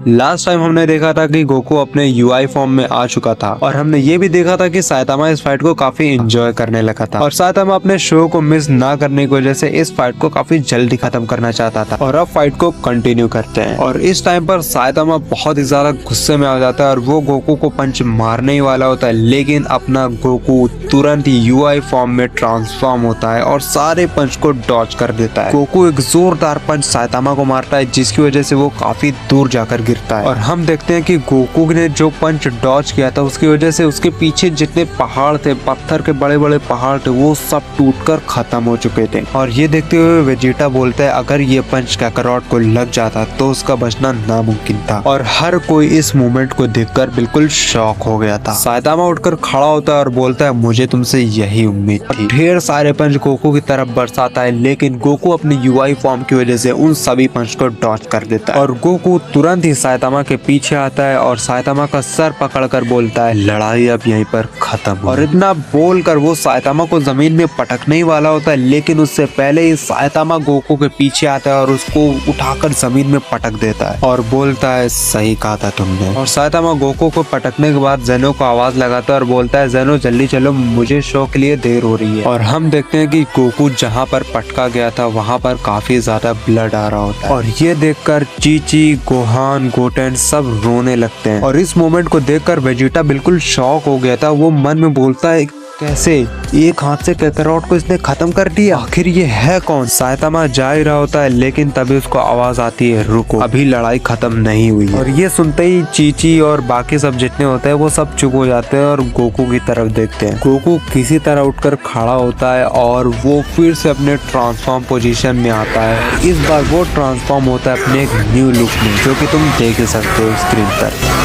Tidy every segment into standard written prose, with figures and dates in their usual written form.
Last time हमने देखा था कि गोकू अपने यूआई फॉर्म में आ चुका था और हमने ये भी देखा था कि साइतामा इस फाइट को काफी एंजॉय करने लगा था और साइतामा अपने शो को मिस ना करने की वजह से इस फाइट को काफी जल्दी खत्म करना चाहता था। और अब फाइट को कंटिन्यू करते हैं और इस टाइम पर साइतामा बहुत ही ज्यादा गुस्से में आ जाता है और वो गोकू को पंच मारने ही वाला होता है, लेकिन अपना गोकू तुरंत ही यूआई फॉर्म में ट्रांसफॉर्म होता है और सारे पंच को डॉज कर देता है। गोकू एक जोरदार पंच साइतामा को मारता है जिसकी वजह से वो काफी दूर जाकर गिरता है और हम देखते हैं कि गोकू ने जो पंच डॉज किया था उसकी वजह से उसके पीछे जितने पहाड़ थे, पत्थर के बड़े बड़े पहाड़ थे, वो सब टूटकर खत्म हो चुके थे। और ये देखते हुए वेजिटा बोलता है अगर ये पंच काकारोट को लग जाता तो उसका बचना नामुमकिन था। और हर कोई इस मूवमेंट को देखकर बिल्कुल शॉक हो गया था। साइतामा उठकर खड़ा होता है और बोलता है मुझे तुमसे यही उम्मीद थी। ढेर सारे पंच गोकू की तरफ बरसाता है, लेकिन गोकू अपनी यूआई फॉर्म की वजह से उन सभी पंच को डॉज कर देता है और गोकू तुरंत ही साइतामा के पीछे आता है और साइतामा का सर पकड़कर बोलता है लड़ाई अब यहीं पर खत्म। और इतना बोलकर वो साइतामा को जमीन में पटकने ही वाला होता है, लेकिन उससे पहले ही साइतामा गोकू के पीछे आता है और उसको उठाकर जमीन में पटक देता है और बोलता है सही कहा था तुमने। और साइतामा गोकू को पटकने के बाद जेनो को आवाज लगाता है और बोलता है जेनो जल्दी चलो, मुझे शो के लिए देर हो रही है। और हम देखते हैं कि गोकू जहाँ पर पटका गया था वहाँ पर काफी ज्यादा ब्लड आ रहा होता है और ये देखकर चीची, गोहान, गोटेन सब रोने लगते हैं। और इस मोमेंट को देखकर वेजिटा बिल्कुल शॉक हो गया था। वो मन में बोलता है कैसे एक हाथ से काकारोट को इसने खत्म कर दिया, आखिर ये है कौन। साइतामा जा ही रहा होता है, लेकिन तभी उसको आवाज आती है रुको, अभी लड़ाई खत्म नहीं हुई है। और ये सुनते ही चीची और बाकी सब जितने होते हैं वो सब चुप हो जाते हैं और गोकू की तरफ देखते हैं। गोकू किसी तरह उठकर खड़ा होता है और वो फिर से अपने ट्रांसफॉर्म पोजीशन में आता है। इस बार वो ट्रांसफॉर्म होता है अपने एक न्यू लुक में, जो कि तुम देख ही सकते हो स्क्रीन पर।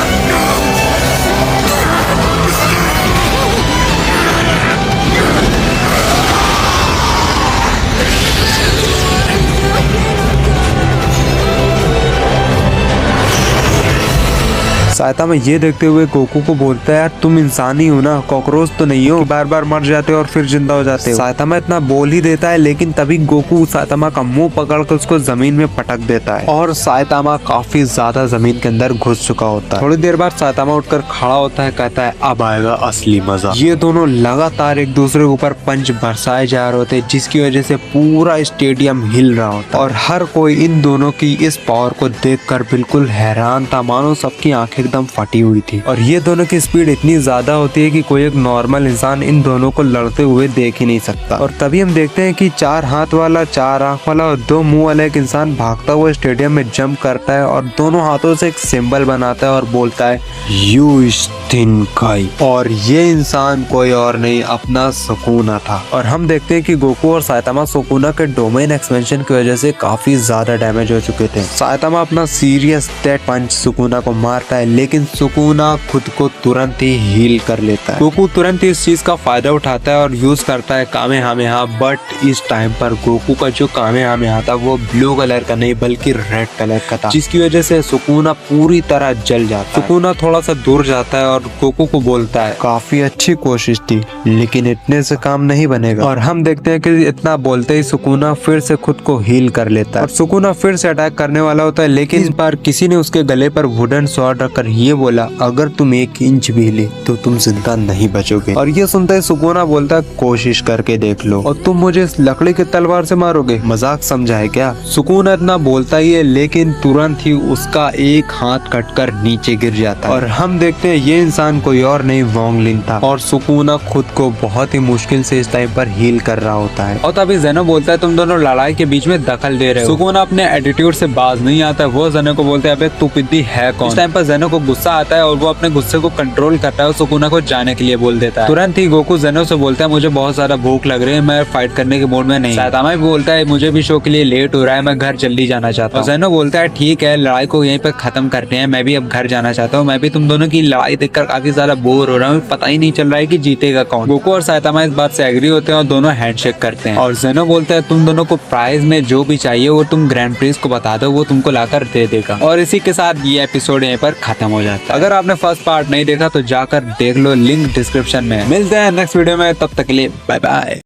साइतामा ये देखते हुए गोकू को बोलता है यार तुम इंसान ही हो ना, कॉकरोच तो नहीं हो, बार बार मर जाते हो और फिर जिंदा हो जाते हो। साइतामा इतना बोल ही देता है, लेकिन तभी गोकू साइतामा का मुंह पकड़कर उसको जमीन में पटक देता है और साइतामा काफी ज्यादा जमीन के अंदर घुस चुका होता है। थोड़ी देर बाद साइतामा उठकर खड़ा होता है, कहता है अब आएगा असली मजा। ये दोनों लगातार एक दूसरे के ऊपर पंच बरसाए जा रहे होते, जिसकी वजह से पूरा स्टेडियम हिल रहा होता और हर कोई इन दोनों की इस पावर को देखकर बिल्कुल हैरान था, मानो सबकी आंखें एकदम फटी हुई थी। और ये दोनों की स्पीड इतनी ज्यादा होती है कि कोई एक नॉर्मल इंसान इन दोनों को लड़ते हुए देख ही नहीं सकता। और तभी हम देखते हैं कि 4 हाथ वाला, 4 आंख वाला और 2 मुंह वाला एक इंसान भागता हुआ स्टेडियम में जंप करता है और दोनों हाथों से एक सिंबल बनाता है और बोलता है यू स्टिंकाई। और ये इंसान कोई और नहीं अपना सुकूना था। और हम देखते हैं कि गोकू और साइतामा सुकूना के डोमेन एक्सपेंशन की वजह से काफी ज्यादा डैमेज हो चुके थे। साइतामा अपना सीरियस डेथ पंच सुकूना को मारता है, लेकिन सुकूना खुद को तुरंत ही हील कर लेता है। गोकू तुरंत ही इस चीज का फायदा उठाता है और यूज करता है कामेहामेहा। बट इस टाइम पर गोकू का जो कामेहामेहा था वो ब्लू कलर का नहीं बल्कि रेड कलर का था, जिसकी वजह से सुकूना पूरी तरह जल जाता है। सुकूना थोड़ा सा दूर जाता है और गोकू को बोलता है काफी अच्छी कोशिश थी, लेकिन इतने से काम नहीं बनेगा। और हम देखते हैं कि इतना बोलते ही सुकूना फिर से खुद को हील कर लेता है और सुकूना फिर से अटैक करने वाला होता है, लेकिन इस बार किसी ने उसके गले पर वुडन स्वॉर्ड रखकर ये बोला अगर तुम 1 इंच भी हिले तो तुम जिंदा नहीं बचोगे। और ये सुनते ही सुकूना बोलता है कोशिश करके देख लो, और तुम मुझे इस लकड़ी की तलवार से मारोगे, मजाक समझा है क्या। सुकूना इतना बोलता ही है, लेकिन तुरंत ही उसका एक हाथ कटकर नीचे गिर जाता है। और हम देखते हैं ये इंसान कोई और नहीं वोंगलिन था और सुकूना खुद को बहुत ही मुश्किल से इस टाइम पर हील कर रहा होता है। और तभी जेनो बोलता है तुम दोनों लड़ाई के बीच में दखल दे रहे हो। सुकूना अपने एटीट्यूड से बाज नहीं आता, वो जेनो को बोलते हैं अबे तू पिद्दी है कौन। इस टाइम पर जेनो को गुस्सा आता है और वो अपने गुस्से को कंट्रोल करता है और सुकूना को जाने के लिए बोल देता है। तुरंत ही गोकू जेनो से बोलता है मुझे बहुत ज्यादा भूख लग रही है, मैं फाइट करने के मूड में नहीं। साइतामा भी बोलता है मुझे भी शो के लिए लेट हो रहा है, मैं घर जल्दी जाना चाहता हूँ। जेनो बोलता है ठीक है लड़ाई को यहीं पे खत्म करते हैं, मैं भी अब घर जाना चाहता हूँ, मैं भी तुम दोनों की लड़ाई देखकर काफी ज्यादा बोर हो रहा हूँ, पता ही नहीं चल रहा है कि जीतेगा कौन। गोकू और साइतामा इस बात से एग्री होते हैं और दोनों हैंडशेक करते हैं। और जेनो बोलता है तुम दोनों को प्राइज में जो भी चाहिए वो तुम ग्रैंड प्रिंस को बता दो, वो तुमको लाकर दे देगा। और इसी के साथ ये एपिसोड यहीं पर खत्म हो जाता है। अगर आपने फर्स्ट पार्ट नहीं देखा तो जाकर देख लो, लिंक डिस्क्रिप्शन में। मिलते हैं नेक्स्ट वीडियो में, तब तक के लिए बाय बाय।